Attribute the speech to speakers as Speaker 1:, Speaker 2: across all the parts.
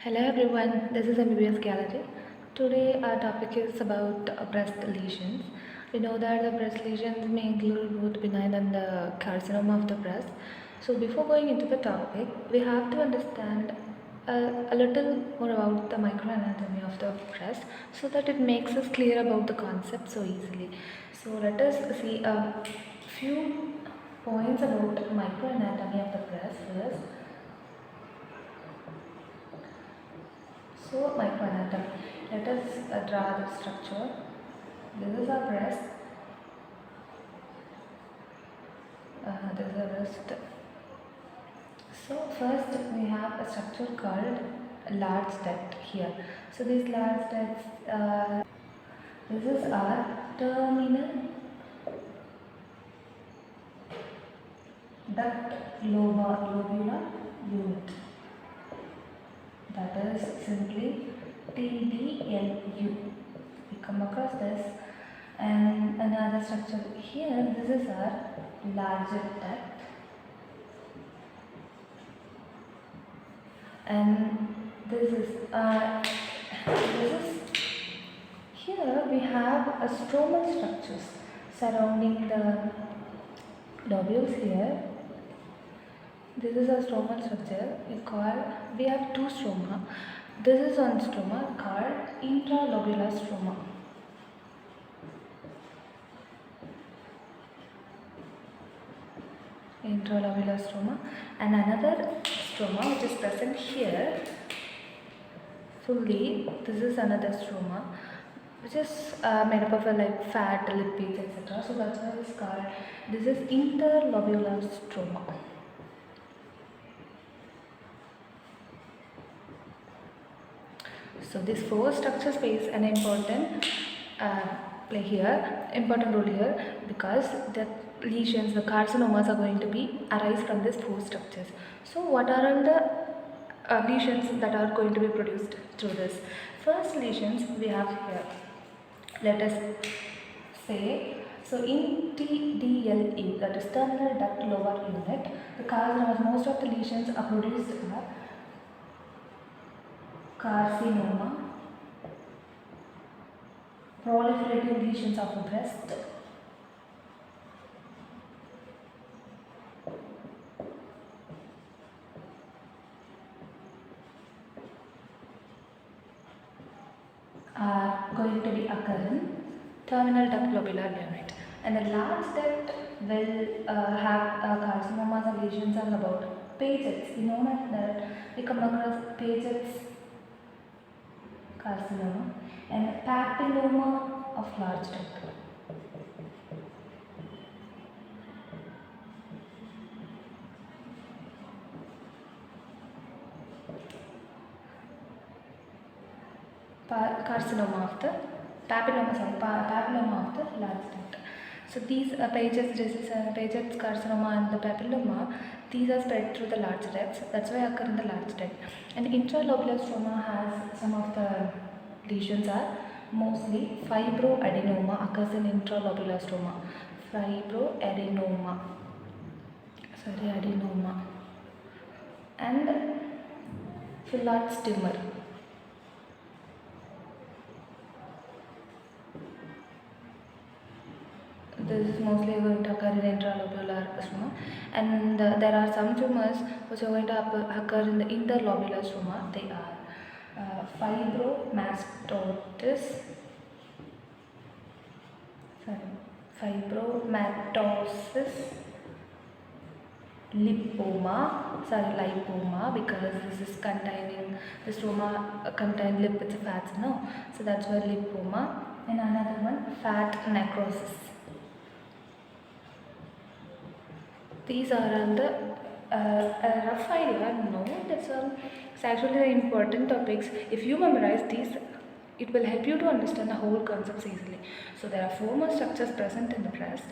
Speaker 1: Hello everyone, this is MBBS Gallery. Today our topic is about breast lesions. We know that the breast lesions may include both benign and the carcinoma of the breast. So before going into the topic, we have to understand a little more about the microanatomy of the breast so that it makes us clear about the concept so easily. So let us see a few points about microanatomy of the breast first. So microanatomy. Let us draw the structure. This is our breast. This is a wrist. So first we have a structure called large duct here. So these large ducts. This is our terminal duct lobular unit. That is simply TDLU. We come across this, and another structure here. This is our larger duct, and this is here we have a stromal structures surrounding the lobules here. This is a stromal structure. We have two stroma. This is one stroma called intralobular stroma. Intralobular stroma, and another stroma which is present here fully. This is another stroma which is made up of like fat, lipids, etc. So that's why it's called. This is interlobular stroma. So these four structures plays an important role here, because the lesions, the carcinomas are going to be arise from these four structures. So what are all the lesions that are going to be produced through this? First lesions we have here. Let us say, so in TDLE, that is terminal duct lobar unit, the carcinomas, most of the lesions are produced are carcinoma, proliferative lesions of the breast, are going to be occurring terminal duct lobular unit, and the large duct will have carcinomas and lesions are about Paget's. We know that we come across Paget's carcinoma and papilloma of large duct. Carcinoma of the papilloma of the large duct. So these Paget's carcinoma and the papilloma, these are spread through the large ducts. That's why occur in the large duct. And intralobular stroma has some of the lesions are mostly fibroadenoma occurs in intralobular stroma. Adenoma, and Fillard's tumor. This is mostly going to occur in intralobular stroma, and there are some tumors which are going to occur in the interlobular stroma. They are fibromatosis, lipoma, because this is containing the stroma contain lipids, fats, no, so that's why lipoma, and another one fat necrosis. These are all the rough idea. No, it's actually the important topics. If you memorize these, it will help you to understand the whole concepts easily. So there are four more structures present in the breast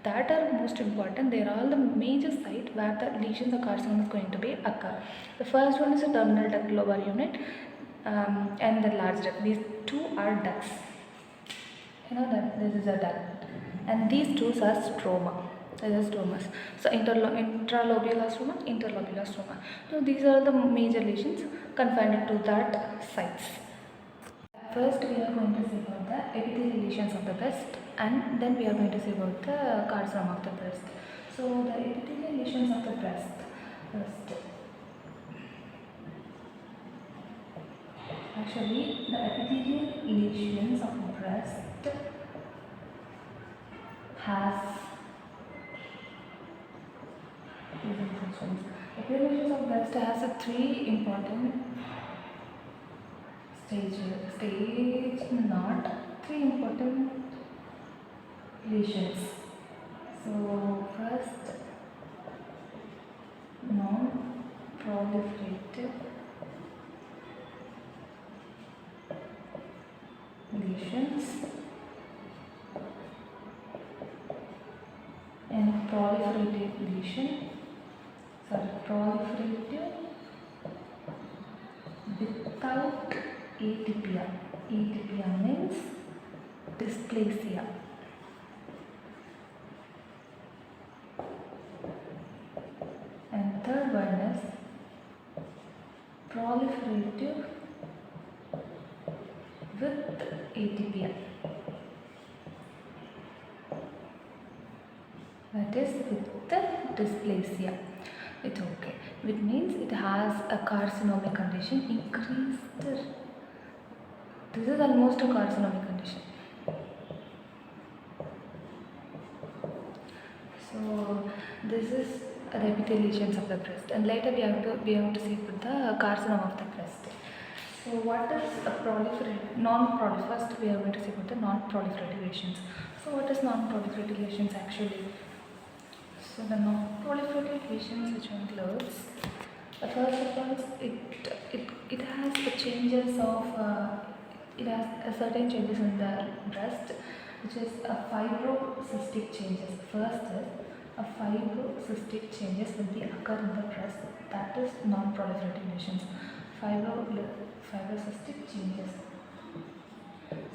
Speaker 1: that are most important. They are all the major site where the lesions or carcinoma is going to be occur. The first one is the terminal duct lobar unit, and the large duct. These two are ducts. You know that this is a duct, and these two are stroma. These are stomas. So intralobular stoma, interlobular stoma. So these are the major lesions confined to that sites. First, we are going to see about the epithelial lesions of the breast, and then we are going to see about the carcinoma of the breast. So the epithelial lesions of the breast. First, actually, the epithelial lesions of the breast has these infections. Epithelial lesions of breast has a three important not three important lesions. So first, non-proliferative lesions and proliferative lesion. Proliferative without atypia. Atypia means dysplasia. And third one is proliferative with atypia. That is with the dysplasia. It's okay. Which means it has a carcinomic condition increased. This is almost a carcinomic condition. So this is the epithelial lesions of the breast, and later we have to see with the carcinoma of the breast. So what is a proliferative, non-proliferative? First we are going to see about the non-proliferative lesions. So what is non-proliferative lesions actually? So the non-proliferative lesions, which includes the first of all, it has the changes of it has a certain changes in the breast, which is a fibrocystic changes. First is a fibrocystic changes will be occur in the breast. That is non-proliferative lesions. Fibrocystic changes.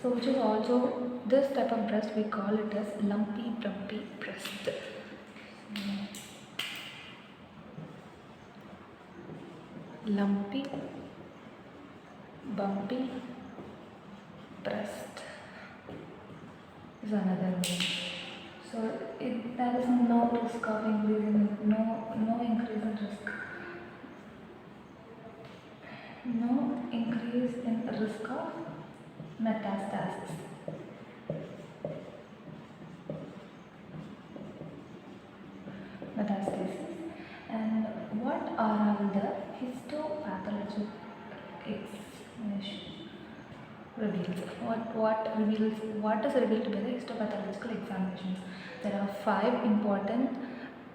Speaker 1: So which is also this type of breast we call it as lumpy bumpy breast. Lumpy bumpy breast is another name. So there is no risk of increasing, no increase in risk. No increase in risk of metastasis. And what are all the histopathologic examination reveals? What is revealed by the histopathological examinations? There are 5 important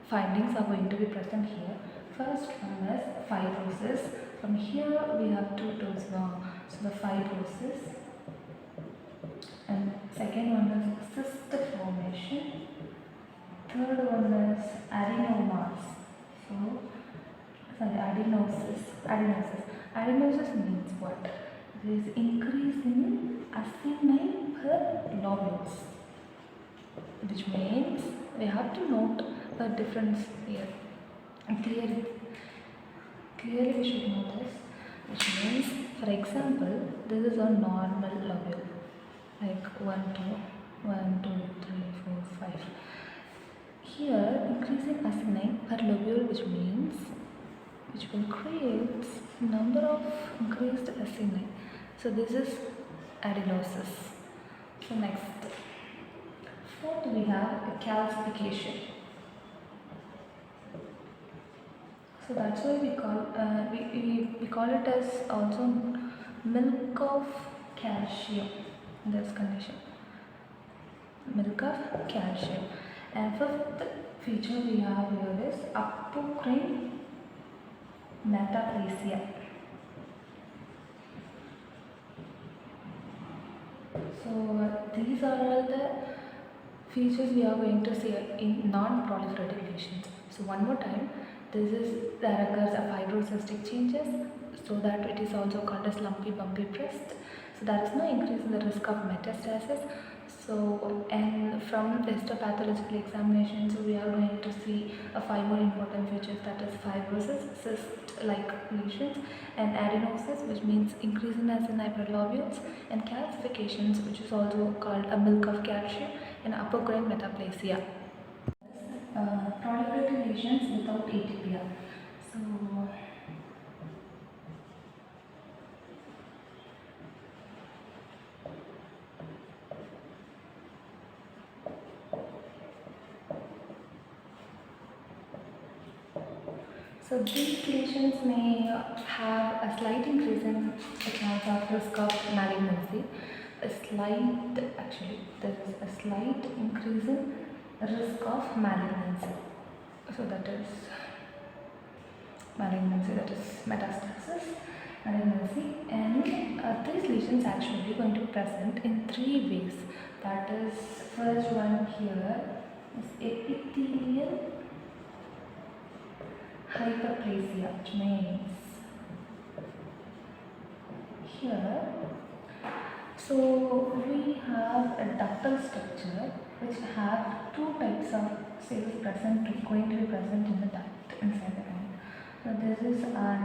Speaker 1: findings are going to be present here. First one is fibrosis. From here we have 2 terms now. So the fibrosis, and second one is cyst formation. Third one is adenomas. So adenosis. Adenosis means what? There is increase in acinine per lobules, which means we have to note the difference here. And clearly we should know this, which means, for example, this is a normal lobule, like 1, 2, 3, 4, 5. Here, increasing acinine per lobule, which will create number of increased acinine. So this is adenosis. So next, fourth we have a calcification. So that's why we call it as also milk of calcium in this condition. Milk of calcium. And fifth feature we have here is apocrine metaplasia. So these are all the features we are going to see in non-proliferative lesions. So one more time, there occurs a fibrocystic changes, so that it is also called as lumpy bumpy breast. So there is no increase in the risk of metastasis. So, and from histopathological examination, so we are going to see five more important features, that is fibrosis, cyst-like lesions, and adenosis, which means increase in acini lobules, and calcifications, which is also called a milk of calcium, and upper groin metaplasia. Proliferative lesions without atypia. So, So these lesions may have a slight increase in the chance of risk of malignancy. There is a slight increase in risk of malignancy. So that is malignancy, that is metastasis, malignancy, and these lesions actually going to be present in three ways. That is, first one here is epithelial hyperplasia, which means here, so we have a ductal structure which have two types of cells going to be present in the duct inside the eye. So this is our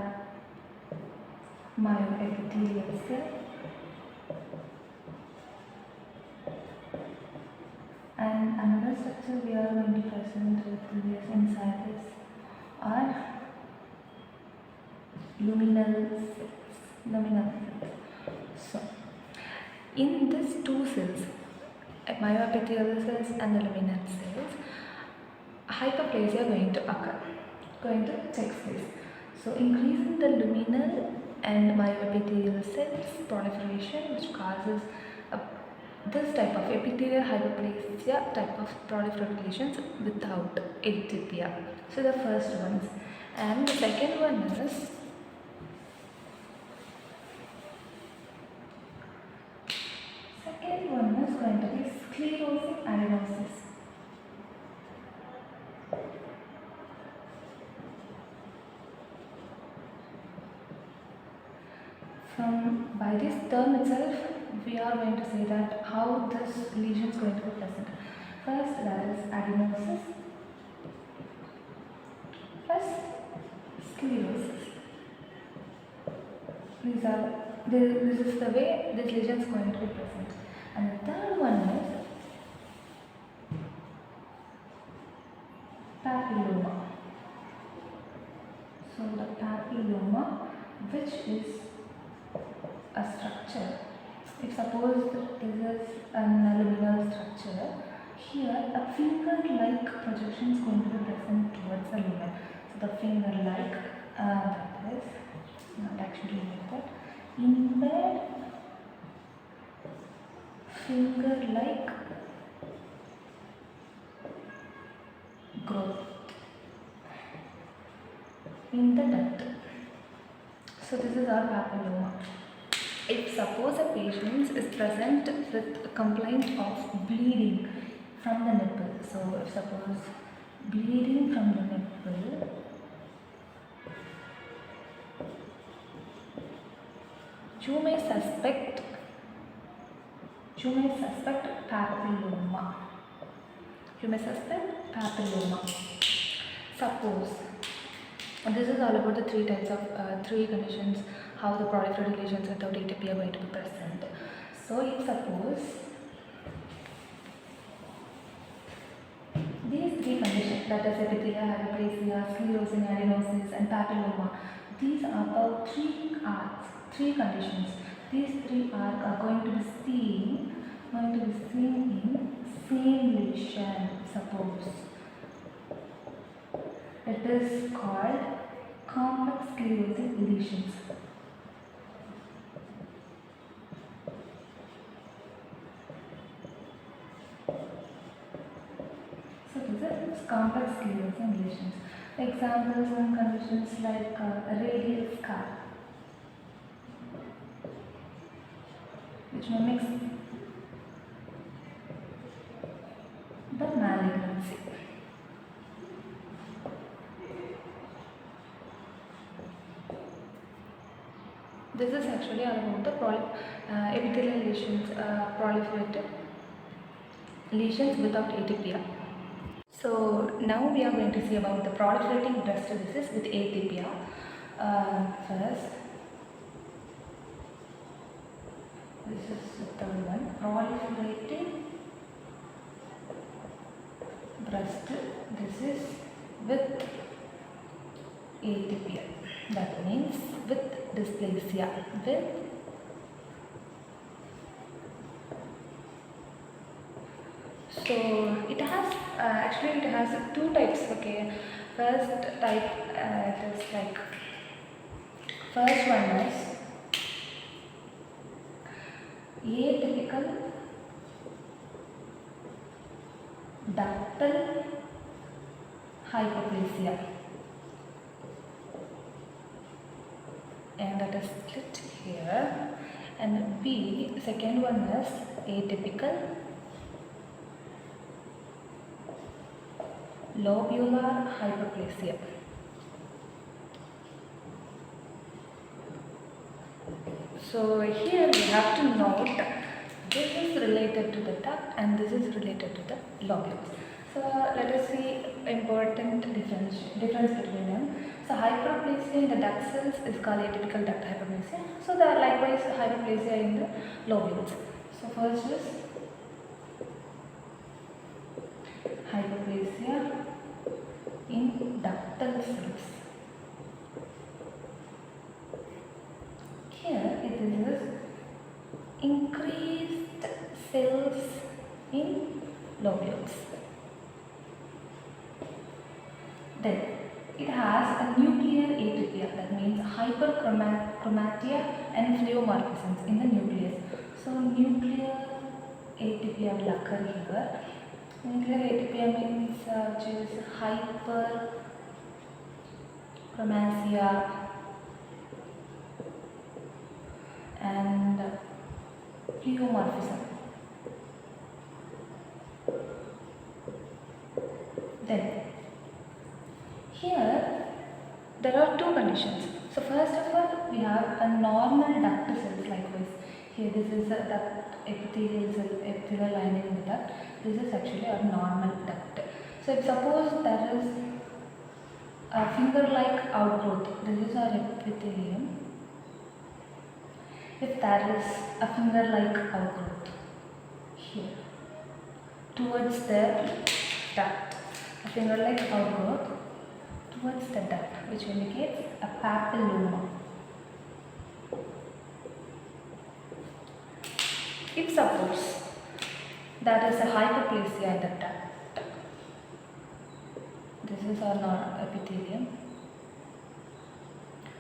Speaker 1: myoepithelial cell, and another structure we are going to present with this inside this are luminal cells. So, in these two cells, myoepithelial cells and the luminal cells, hyperplasia going to occur, going to take place. So, increase in the luminal and myoepithelial cells proliferation, which causes this type of epithelial hyperplasia type of proliferative lesions without atypia. So the first ones, and the second one is going to be sclerosing adenosis. By this term itself, we are going to say that how this lesion is going to be present. First, that is adenosis plus sclerosis. This is the way this lesion is going to be present. And the third one is papilloma. So the papilloma, which is a structure, if suppose this is an luminal structure, here a finger-like projection is going to be present towards the lumen. So the finger-like, that is not actually like that, impaired finger-like growth in the duct. So this is our papilloma. If suppose a patient is present with a complaint of bleeding from the nipple, so if suppose bleeding from the nipple, you may suspect papilloma. Suppose, and this is all about the three types of three conditions, how the proliferative lesions without atypia are going to be present. So if suppose these three conditions, that is epithelial hyperplasia, sclerosing adenosis, and papilloma, these are the three conditions. These three are going to be seen in same lesion. Suppose it is called complex sclerosing lesions. So this is complex sclerosing lesions. Examples and conditions like a radial scar, which mimics the malignancy. This is actually all about the epithelial lesions, proliferative lesions without atypia. So now we are going to see about the proliferating breast disease with atypia. First, this is the third one, proliferating breast disease with atypia. That means with dysplasia, with so it has actually it has two types. Okay, first type it is like first one is atypical ductal hyperplasia, and that is split here. And B, second one is atypical lobular hyperplasia. So here we have to note this is related to the duct and this is related to the lobules. So let us see important difference between them. So hyperplasia in the duct cells is called atypical duct hyperplasia. So there are likewise hyperplasia in the lobules. So first is hyperplasia in ductal cells. Here it is increased cells in lobules. Then it has a nuclear atypia, that means hyperchromatia and pleomorphisms in the nucleus. So nuclear atypia will occur here. Nuclear atypia means which is hyperchromasia and pleomorphism. Then here there are two conditions. So first of all we have a normal duct cells likewise. Here this is a duct epithelial cell, epithelial lining in the duct. This is actually a normal duct. So if suppose there is a finger-like outgrowth, this is our epithelium. If there is a finger-like outgrowth here towards the duct, a finger-like outgrowth towards the duct, which indicates a papilloma. If suppose that is a hyperplasia in the duct, this is our epithelium.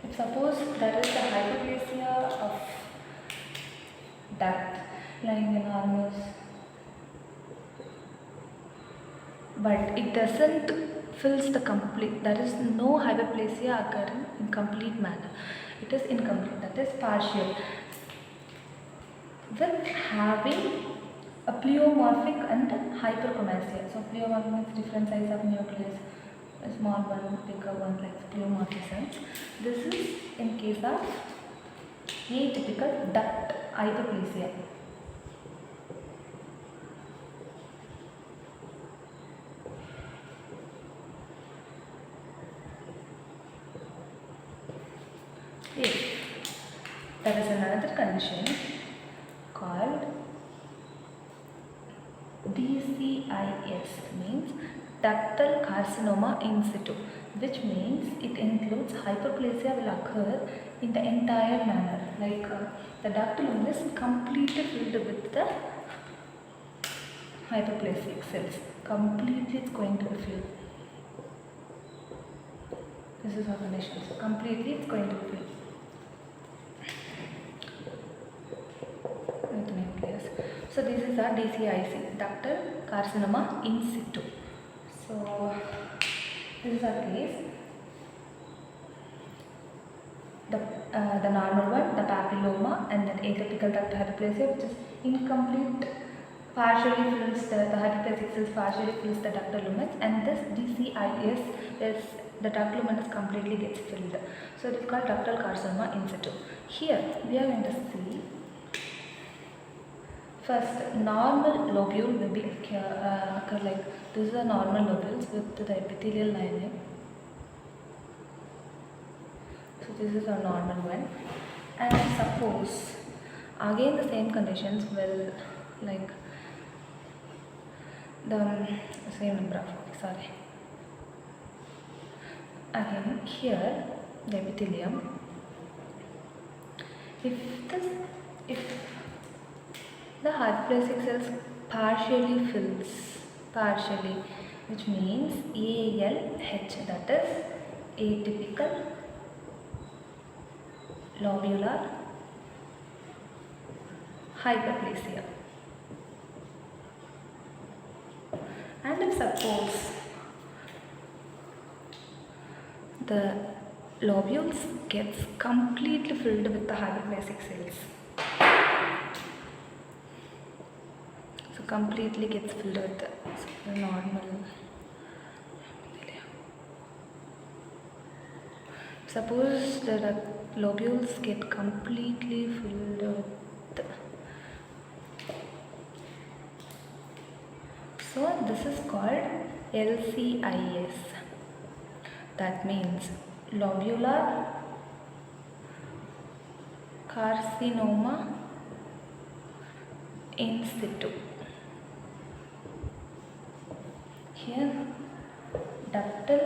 Speaker 1: If suppose that is the hyperplasia of duct lying enormous, but it doesn't fills the complete, there is no hyperplasia occurring in complete manner. It is incomplete, that is partial, with having a pleomorphic and hyperchromasia. So pleomorphic means different size of nucleus, a small one, bigger one, like pleomorphisms. This is in case of atypical duct hyperplasia. There is another condition called DCIS, means ductal carcinoma in situ, which means it includes hyperplasia will occur in the entire manner, like the duct lumen is completely filled with the hyperplasic cells, completely it's going to be filled. This is our condition, so completely it's going to be filled with nucleus. So this is our DCIC, ductal carcinoma in situ. So this is our case. The normal one, the papilloma, and then atypical duct hyperplasia, which is incomplete, partially fills the hyperplasic cells partially fills the ductal lumens, and this DCIS is the duct lumen is completely gets filled. So it is called ductal carcinoma in situ. Here we are going to see First, normal lobule will be occur like this is a normal lobules with the epithelial lining. So this is a normal one, and suppose again the same conditions will like the same number of sorry again here the epithelium. If the hypoplastic cells partially, which means ALH, that is atypical lobular hyperplasia. And if suppose the lobules gets completely filled with the hypoplastic cells, so completely gets filled with the normal. Suppose the lobules get completely filled with, so this is called LCIS. That means lobular carcinoma in situ. Here ductal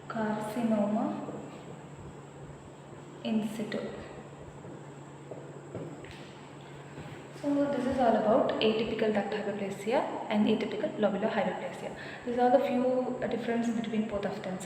Speaker 1: carcinoma in situ. So this is all about atypical duct hyperplasia and atypical lobular hyperplasia. These are the few difference between both of them.